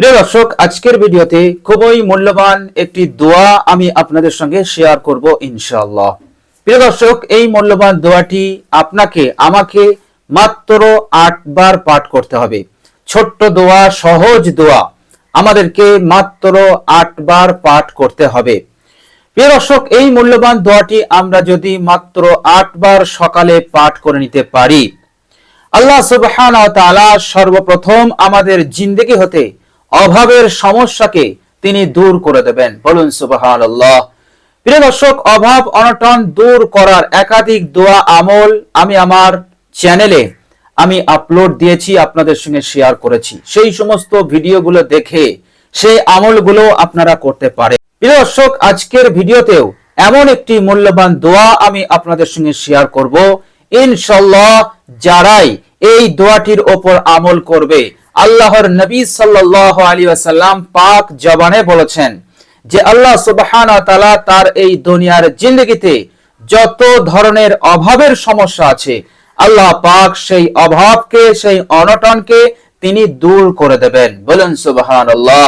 প্রিয় দর্শক, আজকের ভিডিওতে খুবই মূল্যবান একটি দোয়া আমি আপনাদের সঙ্গে শেয়ার করব ইনশাআল্লাহ। প্রিয় দর্শক, এই মূল্যবান দোয়াটি আপনাকে আমাকে মাত্র 8 বার পাঠ করতে হবে। ছোট্ট দোয়া, সহজ দোয়া, আমাদেরকে মাত্র 8 বার পাঠ করতে হবে। প্রিয় দর্শক, এই মূল্যবান দোয়াটি আমরা যদি মাত্র 8 বার সকালে পাঠ করে নিতে পারি, আল্লাহ সুবহানাহু ওয়া তাআলা সর্বপ্রথম আমাদের জিন্দেগি হতে অভাবের সমস্যাকে তিনি দূর করে দেবেন। বলুন সুবহানাল্লাহ। প্রিয় দর্শক, অভাব অনটন দূর করার একাধিক দোয়া আমল আমি আমার চ্যানেলে আপলোড দিয়েছি, আপনাদের সঙ্গে শেয়ার করেছি। সেই সমস্ত ভিডিওগুলো দেখে সেই আমলগুলো আপনারা করতে পারেন। প্রিয় দর্শক, আজকের ভিডিওতেও এমন একটি মূল্যবান দোয়া আমি আপনাদের সঙ্গে শেয়ার করব। ইনশাআল্লাহ যারাই এই দোয়াটির ওপর আমল করবে, আল্লাহর নবী সাল্লাল্লাহু আলাইহি ওয়াসাল্লাম পাক জবানে বলেছেন যে আল্লাহ সুবহানাহু ওয়া তাআলা তার এই দুনিয়ার জিন্দেগিতে যত ধরনের অভাবের সমস্যা আছে, আল্লাহ পাক সেই অভাবকে, সেই অনটনকে তিনি দূর করে দেবেন। বলুন সুবহানাল্লাহ।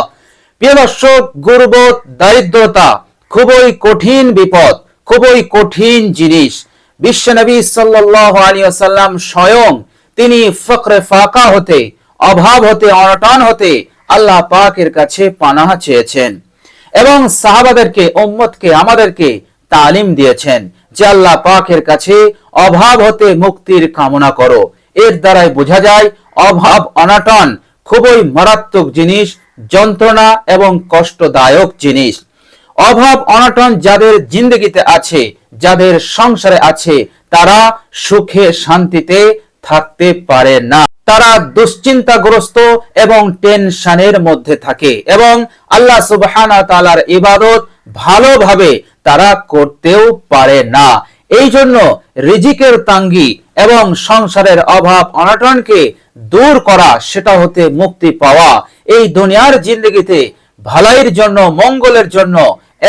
প্রিয় দর্শক, গুরবত, দারিদ্রতা খুবই কঠিন বিপদ, খুবই কঠিন জিনিস। বিশ্বনবী সাল্লাল্লাহু আলাইহি ওয়াসাল্লাম স্বয়ং তিনি ফকরে ফাকা হতে, অভাব হতে, অনটন হতে আল্লাহ পাকের কাছে পানাহ চেয়েছেন এবং সাহাবাদেরকে, উম্মতকে, আমাদেরকে তালিম দিয়েছেন যে আল্লাহ পাকের কাছে অভাব হতে মুক্তির কামনা করো। এর দ্বারাই বোঝা যায় অভাব অনটন খুবই মারাত্মক জিনিস, যন্ত্রণা এবং কষ্টদায়ক জিনিস। অভাব অনটন যাদের জিন্দেগিতে আছে, যাদের সংসারে আছে, তারা সুখে শান্তিতে থাকতে পারে না। তারা দুশ্চিন্তাগ্রস্ত এবং টেনশনের মধ্যে থাকে এবং আল্লাহ সুবহানাহু ওয়া তাআলার ইবাদত ভালোভাবে তারা করতেও পারে না। এই জন্য রিজিকের তাঙ্গি এবং সংসারের অভাব অনটনকে দূর করা, সেটা হতে মুক্তি পাওয়া, এই দুনিয়ার জিন্দেগিতে ভালাইয়ের জন্য, মঙ্গলের জন্য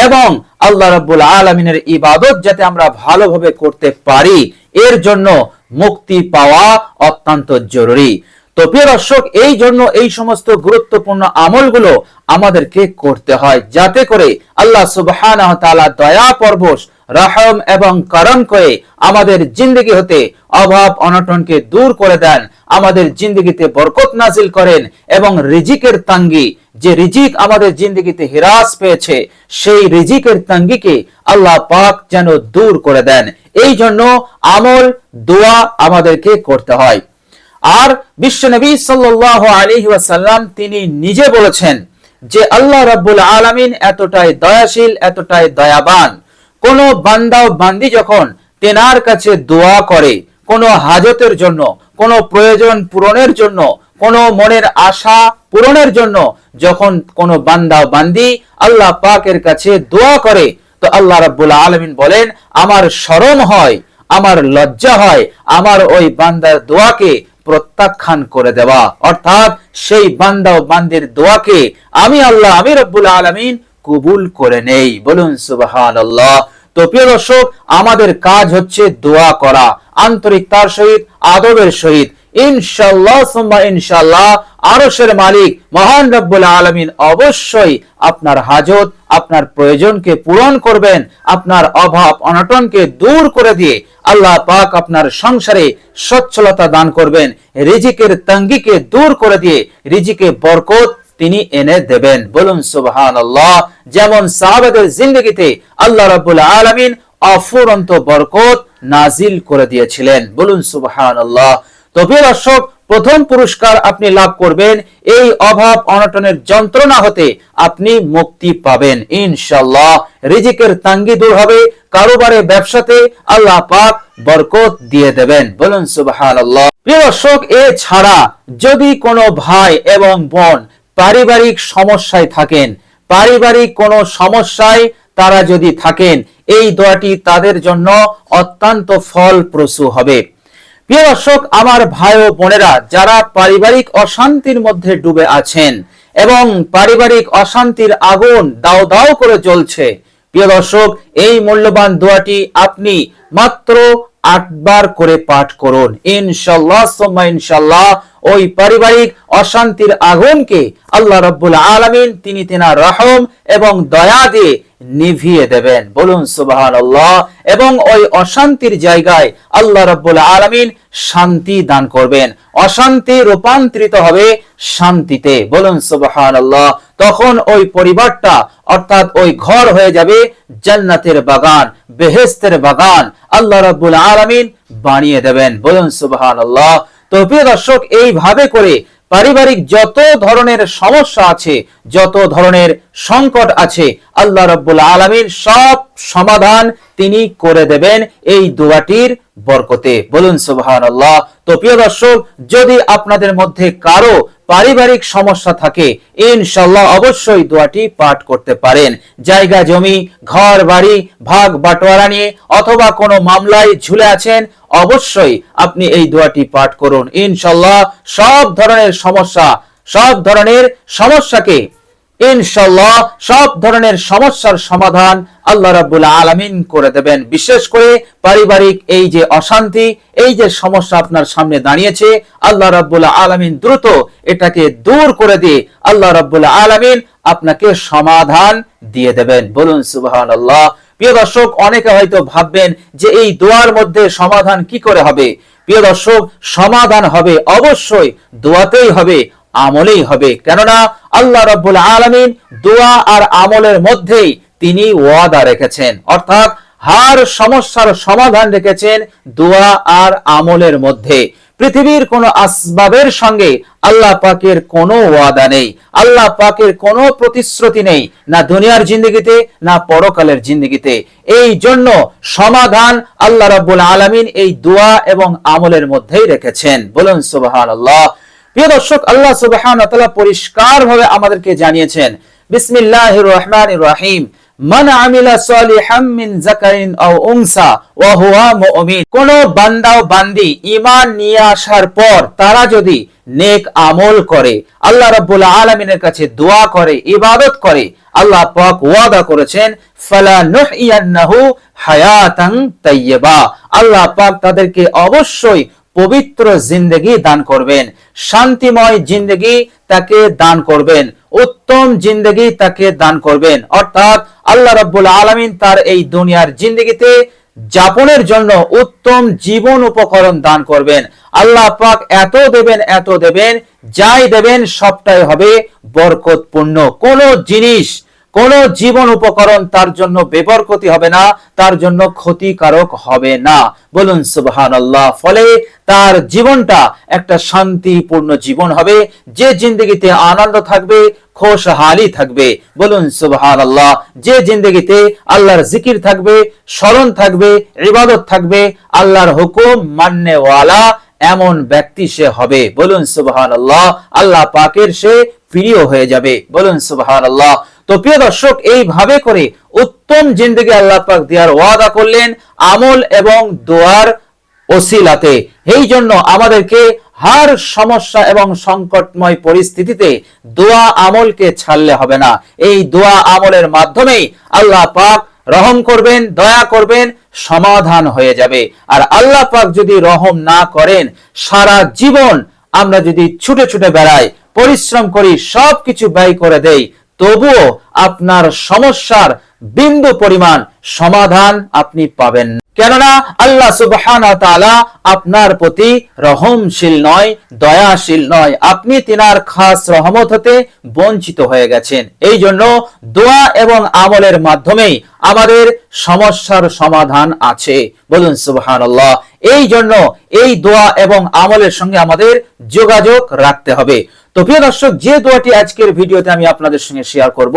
এবং আল্লাহ রাব্বুল আলামিনের ইবাদত যাতে আমরা ভালোভাবে করতে পারি, এর জন্য মুক্তি পাওয়া অত্যন্ত জরুরি। তো প্রিয় দর্শক, এই জন্য এই সমস্ত গুরুত্বপূর্ণ আমলগুলো আমাদেরকে করতে হয়, যাতে করে আল্লাহ সুবহানাহু ওয়া তাআলা দয়া পরবশ, রহম এবং করম করে আমাদের জিন্দেগি হতে অভাব অনটনকে দূর করে দেন, আমাদের জিন্দেগিতে বরকত নাজিল করেন এবং রিজিকের তাঙ্গি, যে রিজিক আমাদের জিন্দেগিতে হ্রাস পেয়েছে, সেই রিজিকের তাঙ্গিকে আল্লাহ পাক যেন দূর করে দেন। এই জন্য আমল, দোয়া আমাদেরকে করতে হয়। আর বিশ্বনবী সাল্লাল্লাহু আলাইহি ওয়াসাল্লাম তিনি নিজে বলেছেন যে আল্লাহ রাব্বুল আলামিন এতটাই দয়াশীল, এতটাই দয়াবান, কোন বান্দা ও বান্দি যখন তেনার কাছে দোয়া করে কোন হাজতের জন্য, কোন প্রয়োজন পূরণের জন্য, কোন মনের আশা পূরণের জন্য, যখন কোন বান্দা ও বান্দি আল্লাহ পাকের কাছে দোয়া করে, তো আল্লাহ রাব্বুল আলামিন বলেন আমার শরম হয়, আমার লজ্জা হয় আমার ওই বান্দার দোয়াকে প্রত্যাখ্যান করে দেওয়া, অর্থাৎ সেই বান্দা ও বান্দির দোয়াকে আমি আল্লাহ, আমি রব্বুল আলামিন কবুল করে নেই। বলুন সুবহানাল্লাহ। তো প্রিয় দর্শক, আমাদের কাজ হচ্ছে দোয়া করা, আন্তরিকতার সহিত, আদবের সহিত। ইনশাআল্লাহ সুম্মা ইনশাআল্লাহ আরশের মালিক মহান রব্বুল আলামিন অবশ্যই আপনার হাজত, আপনার প্রয়োজনকে পূরণ করবেন, আপনার অভাব অনটনকে দূর করে দিয়ে আল্লাহ পাক আপনার সংসারে সচ্ছলতা দান করবেন, রিজিকের তাঙ্গিকে দূর করে দিয়ে রিজিকে বরকত তিনি এনে দেবেন। বলুন সুবহানাল্লাহ। যেমন সাহাবাদের জিন্দেগিতে আল্লাহ রাব্বুল আলামিন অফুরন্ত বরকত নাজিল করে দিয়েছিলেন। বলুন সুবহানাল্লাহ। তো প্রিয় দর্শক, প্রথম পুরস্কার আপনি লাভ করবেন, এই অভাব অনটনের যন্ত্রণা হতে আপনি মুক্তি পাবেন ইনশাআল্লাহ। রিজিকের তাঙ্গি দূর হবে, কারোবারে, ব্যবসাতে আল্লাহ পাক বরকত দিয়ে দেবেন। বলুন সুবহানাল্লাহ। প্রিয় দর্শক, এছাড়া যদি কোনো ভাই এবং বোন পারিবারিক সমস্যায় থাকেন, পারিবারিক কোনো সমস্যায় তারা যদি থাকেন, এই দোয়াটি তাদের জন্য অত্যন্ত ফলপ্রসূ হবে। প্রিয় দর্শক, আমার ভাই ও বোনেরা যারা পারিবারিক অশান্তির মধ্যে ডুবে আছেন এবং পারিবারিক অশান্তির আগুন দাও দাও করে জ্বলছে, প্রিয় দর্শক, এই মূল্যবান দোয়াটি আপনি মাত্র 8 বার করে পাঠ করুন। ইনশাআল্লাহ সুম্মা ইনশাআল্লাহ ওই পারিবারিক অশান্তির আগুনকে আল্লাহ রাব্বুল আলামিন তিনি তেনার রহম এবং দয়া দিয়ে নিভিয়ে দেবেন। বলুন সুবহানাল্লাহ। এবং ওই অশান্তির জায়গায় আল্লাহ রাব্বুল আলামিন শান্তি দান করবেন, অশান্তি রূপান্তরিত হবে শান্তিতে। বলুন সুবহানাল্লাহ। তখন ওই পরিবারটা অর্থাৎ ওই ঘর হয়ে যাবে জান্নাতের বাগান, বেহেশতের বাগান আল্লাহ রাব্বুল আলামিন বানিয়ে দেবেন। বলুন সুবহানাল্লাহ। তো প্রিয় দর্শক, এইভাবে করে পারিবারিক যত ধরনের সমস্যা আছে, যত ধরনের সংকট আছে, আল্লাহ রাব্বুল আলামিন সব সমাধান তিনি করে দেবেন এই দোয়াটির বরকতে। বলুন সুবহানাল্লাহ। তো প্রিয় দর্শক, যদি আপনাদের মধ্যে কারো পারিবারিক সমস্যা থাকে, ইনশাআল্লাহ অবশ্যই দোয়াটি পাঠ করতে পারেন। জায়গা জমি, ঘর বাড়ি ভাগ বাটোয়ারা নিয়ে অথবা কোনো মামলায় ঝুলে আছেন, অবশ্যই আপনি এই দোয়াটি পাঠ করুন। ইনশাআল্লাহ সব ধরনের সমস্যাকে ইনশাআল্লাহ সব ধরনের সমস্যার সমাধান আল্লাহ রাব্বুল আলামিন করে দেবেন। বিশেষ করে পারিবারিক এই যে অশান্তি, এই যে সমস্যা আপনার সামনে দাঁড়িয়েছে, আল্লাহ রাব্বুল আলামিন দ্রুত এটাকে দূর করে দিয়ে আল্লাহ রাব্বুল আলামিন আপনাকে সমাধান দিয়ে দেবেন। বলুন সুবহানাল্লাহ। প্রিয় দর্শক, অনেকে হয়তো ভাববেন যে এই দোয়ার মধ্যে সমাধান কি করে হবে। প্রিয় দর্শক, সমাধান হবে অবশ্যই দোয়াতেই হবে, আমলেই হবে। কেননা আল্লাহ রাব্বুল আলামিন দোয়া আর আমলের মধ্যেই তিনি ওয়াদা রেখেছেন, অর্থাৎ হার সমস্যার সমাধান রেখেছেন দোয়া আর আমলের মধ্যে। পৃথিবীর কোন আসবাবের সঙ্গে আল্লাহ পাকের কোনো ওয়াদা নেই, আল্লাহ পাকের কোনো প্রতিশ্রুতি নেই, না দুনিয়ার জিন্দেগিতে না পরকালের জিন্দেগিতে। এই জন্য সমাধান আল্লাহ রাব্বুল আলামিন এই দোয়া এবং আমলের মধ্যেই রেখেছেন। বলুন সুবহানাল্লাহ। প্রিয় দর্শক, আল্লাহ সুবহানাহু ওয়া তাআলা পরিষ্কারভাবে আমাদেরকে জানিয়েছেন, বিসমিল্লাহির রহমানির রহিম, মান আমিলা সালিহাম মিন যাকারিন আও উনসা ওয়া হুয়া মুমিন। কোন বান্দা ও বান্দি ঈমান নিয়ে আসার পর তারা যদি নেক আমল করে, আল্লাহ রাব্বুল আলামিনের কাছে দোয়া করে, ইবাদত করে, আল্লাহ পাক ওয়াদা করেছেন ফালা নুহইয়ান্নাহু হায়াতান তাইয়্যিবা, আল্লাহ পাক তাদেরকে অবশ্যই পবিত্র জিন্দেগি দান করবেন, শান্তিময় জিন্দেগি তাকে দান করবেন, উত্তম জিন্দেগি তাকে দান করবেন। অর্থাৎ আল্লাহ রাব্বুল আলামিন তার এই দুনিয়ার জিন্দেগিতে যাপনের জন্য উত্তম জীবন উপকরণ দান করবেন। আল্লাহ পাক এত দেবেন, যাই দেবেন সবটাই হবে বরকতপূর্ণ। কোন জিনিস, কোন জীবন উপকরণ তার জন্য বেবরকতি হবে না, তার জন্য ক্ষতিকারক হবে না। বলুন সুবহানাল্লাহ। ফলে তার জীবনটা একটা শান্তিপূর্ণ জীবন হবে, যে জিন্দেগিতে আনন্দ থাকবে, খুশহালি থাকবে। বলুন সুবহানাল্লাহ। যে জিন্দেগিতে আল্লাহর জিকির থাকবে, স্মরণ থাকবে, ইবাদত থাকবে, আল্লাহর হুকুম মাননেওয়ালা এমন ব্যক্তি সে হবে। বলুন সুবহানাল্লাহ। আল্লাহ পাকের সে প্রিয় হয়ে যাবে। বলুন সুবহানাল্লাহ। তো প্রিয় দর্শক, এইভাবে করে উত্তম জিন্দেগি আল্লাহ পাক দেওয়ার ওয়াদা করলেন আমল এবং দোয়ার ওসিলাতে। এই জন্য আমাদেরকে হার সমস্যা এবং সংকটময় পরিস্থিতিতে দোয়া আমলকে ছাড়লে হবে না। এই দোয়া আমলের মাধ্যমেই আল্লাহ পাক রহম করবেন, দয়া করবেন, সমাধান হয়ে যাবে। আর আল্লাহ পাক যদি রহম না করেন, সারা জীবন আমরা যদি ছুটে ছুটে বেড়াই, পরিশ্রম করি, সবকিছু ব্যয় করে দেই, তবুও আপনার সমস্যার বিন্দু পরিমাণ সমাধান আপনি পাবেন না। কেননা আল্লাহ সুবহানাহু ওয়া তাআলা আপনার প্রতি রহমশীল নয়, দয়াশীল নয়। আপনি তিনার খাস রহমত হতে বঞ্চিত হয়ে গেছেন। এই জন্য দোয়া এবং আমলের মাধ্যমেই আমাদের সমস্যার সমাধান আছে। বলুন সুবহানাল্লাহ। এই জন্য এই দোয়া এবং আমলের সঙ্গে আমাদের যোগাযোগ রাখতে হবে। তো প্রিয় দর্শক, যে দোয়াটি আজকের ভিডিওতে আমি আপনাদের সঙ্গে শেয়ার করব,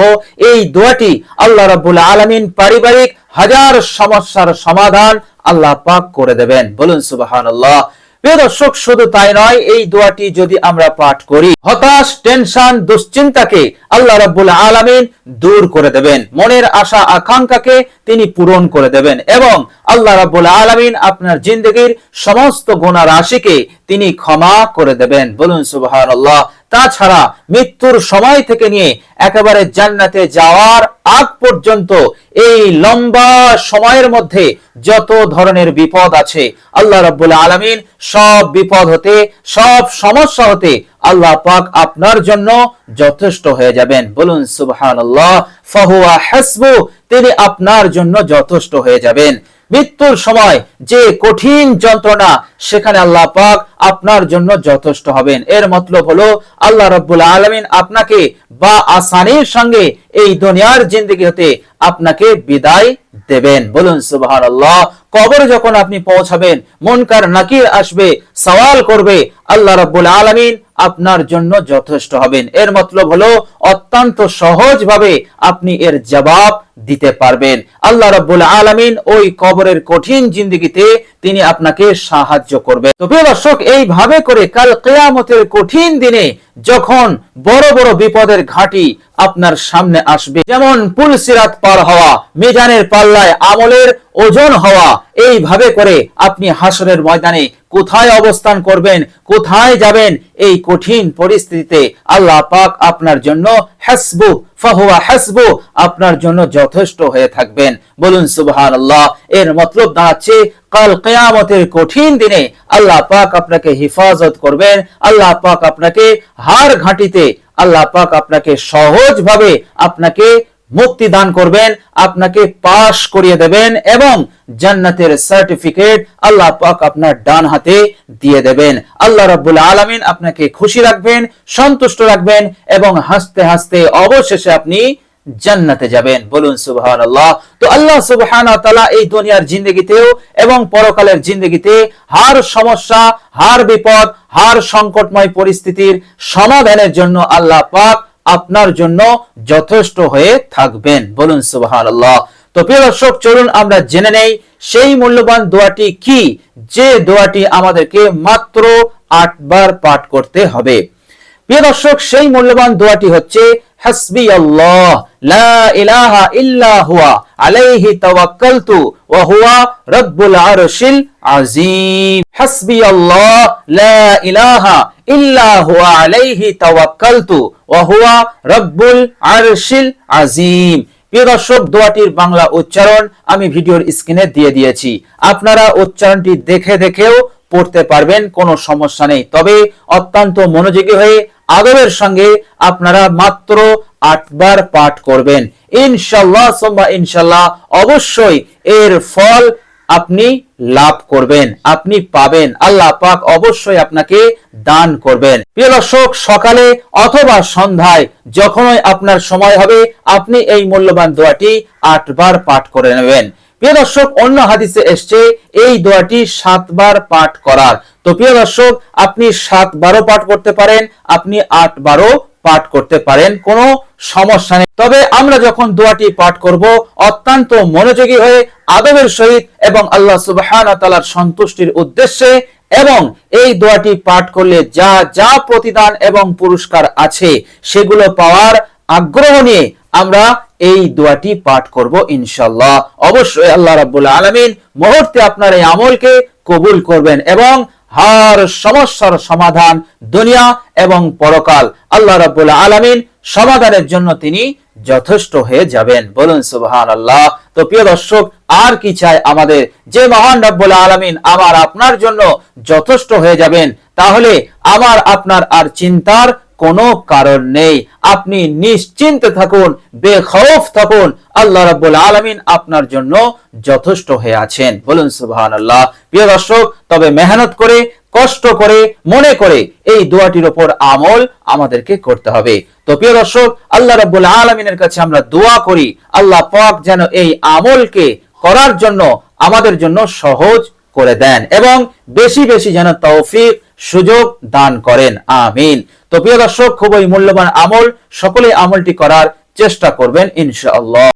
এই দোয়াটি আল্লাহ রাব্বুল আলামিন পারিবারিক হাজার সমস্যার সমাধান আল্লাহ পাক করে দেবেন। বলুন সুবহানাল্লাহ। প্রিয় দর্শক, শুধু তাই নয়, এই দোয়াটি যদি আমরা পাঠ করি, হতাশ, টেনশন, দুশ্চিন্তাকে আল্লাহ রাব্বুল আলামিন দূর করে দেবেন, মনের আশা আকাঙ্ক্ষাকে তিনি পূরণ করে দেবেন এবং আল্লাহ রাব্বুল আলামিন আপনার জিন্দেগীর সমস্ত গুনাহ রাশিকে তিনি ক্ষমা করে দেবেন। বলুন সুবহানাল্লাহ। তাছাড়া মৃত্যুর সময় থেকে নিয়ে একেবারে জান্নাতে যাওয়ার আগ পর্যন্ত এই লম্বা সময়ের মধ্যে যত ধরনের বিপদ আছে, আল্লাহ রাব্বুল আলামিন সব বিপদ হতে, সব সমস্যা হতে আল্লাহ পাক আপনার জন্য যথেষ্ট হয়ে যাবেন। বলুন সুবহানাল্লাহ। ফাহুয়া হাসবু, তিনি আপনার জন্য যথেষ্ট হয়ে যাবেন। মৃত্যুর সময় যে কঠিন যন্ত্রণা, সেখানে আল্লাহ পাক আপনার জন্য যথেষ্ট হবেন। এর মতলব হলো আল্লাহ রাব্বুল আলামিন আপনাকে বা আসানির সঙ্গে এই দুনিয়ার জিন্দেগি হতে আপনাকে বিদায় দেবেন। বলুন সুবহানাল্লাহ। কবরে যখন আপনি পৌঁছাবেন, মুনকার নাকির আসবে, সওয়াল করবে, আল্লাহ রাব্বুল আলামিন আপনার জন্য যথেষ্ট হবেন। এর মতলব হলো অত্যন্ত সহজভাবে আপনি এর জবাব দিতে পারবেন। আল্লাহ রাব্বুল আলামিন ওই কবরের কঠিন জিন্দেগিতে তিনি আপনাকে সাহায্য করবেন। তো প্রিয় দর্শক, এইভাবে করে কাল কিয়ামতের কঠিন দিনে যখন বড় বড় বিপদের ঘাঁটি আপনার সামনে আসবে, যেমন পুল সিরাত পার হওয়া, মিজানের পাল্লায় আমলের ওজন হওয়া, এইভাবে করে আপনি হাসরের ময়দানে কোথায় অবস্থান করবেন, কোথায় যাবেন, এই কঠিন পরিস্থিতিতে আল্লাহ পাক আপনার জন্য হাসবু, ফাহুয়া হাসবু, আপনার জন্য যথেষ্ট হয়ে থাকবেন। বলুন সুবহানাল্লাহ। এর মতলব দাঁড়াচ্ছে কাল কিয়ামতের কঠিন দিনে আল্লাহ পাক আপনাকে হিফাজত করবেন, আল্লাহ পাক আপনাকে হার ঘাঁটিতে আল্লাহ পাক আপনাকে সহজভাবে আপনাকে মুক্তি দান করবেন, আপনাকে পাশ করিয়ে দেবেন এবং জান্নাতের সার্টিফিকেট আল্লাহ পাক আপনার ডান হাতে দিয়ে দেবেন। আল্লাহ রাব্বুল আলামিন আপনাকে খুশি রাখবেন, সন্তুষ্ট রাখবেন এবং হাসতে হাসতে অবশেষে আপনি জান্নাতে যাবেন। বলুন সুবহানাল্লাহ। তো আল্লাহ সুবহানাহু ওয়া তাআলা এই দুনিয়ার জিন্দেগিতেও এবং পরকালের জিন্দেগিতে হার সমস্যা, হার বিপদ, হার সংকটময় পরিস্থিতির সমাধানের জন্য আল্লাহ পাক আপনার জন্য যথেষ্ট হয়ে থাকবেন। বলুন সুবহানাল্লাহ। তো প্রিয় দর্শক, চলুন আমরা জেনে নেই সেই মূল্যবান দোয়াটি কি, যে দোয়াটি আমাদেরকে মাত্র 8 বার পাঠ করতে হবে। প্রিয় দর্শক, সেই মূল্যবান দোয়াটি হচ্ছে হাসবি আল্লাহ লা ইলাহা ইল্লা হুয়া আলাইহি তাওয়াক্কালতু ওয়া হুয়া রাব্বুল আরশিল আযীম। হাসবি আল্লাহ লা ইলাহা ইল্লা হুয়া আলাইহি তাওয়াক্কালতু ওয়া হুয়া রাব্বুল আরশিল আযীম। প্রিয় দর্শক, দোয়াটির বাংলা উচ্চারণ আমি ভিডিওর স্ক্রিনে দিয়ে দিয়েছি, আপনারা উচ্চারণটি দেখে দেখেও পড়তে পারবেন, কোনো সমস্যা নেই। তবে অত্যন্ত মনোযোগী হয়ে আদবের সঙ্গে আপনারা মাত্র 8 বার পাঠ করবেন। ইনশাআল্লাহ সুম্মা ইনশাআল্লাহ অবশ্যই এর ফল আপনি লাভ করবেন, আপনি পাবেন, আল্লাহ পাক অবশ্যই আপনাকে দান করবেন। প্রিয় দর্শক, সকালে অথবা সন্ধ্যায় যখনই আপনার সময় হবে আপনি এই মূল্যবান দোয়াটি 8 বার পাঠ করে নেবেন। প্রিয় দর্শক, অন্য হাদিসে এসেছে এই দোয়াটি 7 বার পাঠ করার। তো প্রিয় দর্শক, আপনি 7 বারও পাঠ করতে পারেন, আপনি 8 বারও পাঠ করতে পারেন, কোনো সমস্যা নেই। তবে আমরা যখন দোয়াটি পাঠ করব অত্যন্ত মনোযোগী হয়ে আদবের সহিত এবং আল্লাহ সুবহানাহু ওয়া তাআলার সন্তুষ্টির উদ্দেশ্যে, এবং এই দোয়াটি পাঠ করলে যা যা প্রতিদান এবং পুরস্কার আছে সেগুলো পাওয়ার আগ্রহ নিয়ে আমরা এই দোয়াটি পাঠ করব ইনশাআল্লাহ। অবশ্যই আল্লাহ রাব্বুল আলামিন মুহূর্তে আপনার এই আমলকে কবুল করবেন এবং হার সমস্যার সমাধান দুনিয়া এবং পরকাল আল্লাহ রাব্বুল আলামিন সমাধানের জন্য তিনি যথেষ্ট হয়ে যাবেন। বলুন সুবহানাল্লাহ। তো প্রিয় দর্শক, আর কি চাই আমাদের, যে মহান রব্বুল আলামিন আমার আপনার জন্য যথেষ্ট হয়ে যাবেন, তাহলে আমার আপনার আর চিন্তার কোনো কারণ নেই। আপনি নিশ্চিন্তে থাকুন, বেখৌফ থাকুন, আল্লাহ রাব্বুল আলামিন আপনার জন্য যথেষ্ট হয়ে আছেন। বলুন সুবহানাল্লাহ। প্রিয় দর্শক, তবে মেহনত করে, কষ্ট করে, মনে করে এই দোয়াটির উপর আমল আমাদেরকে করতে হবে। তো প্রিয় দর্শক, আল্লাহ রাব্বুল আলামিনের কাছে আমরা দোয়া করি আল্লাহ পাক যেন এই আমলকে করার জন্য আমাদের জন্য সহজ করে দেন এবং বেশি বেশি যেন তৌফিক সুযোগ দান করেন। আমিন। তো প্রিয় দর্শক, খুবই মূল্যবান আমল, সকলে আমলটি করার চেষ্টা করবেন ইনশাআল্লাহ।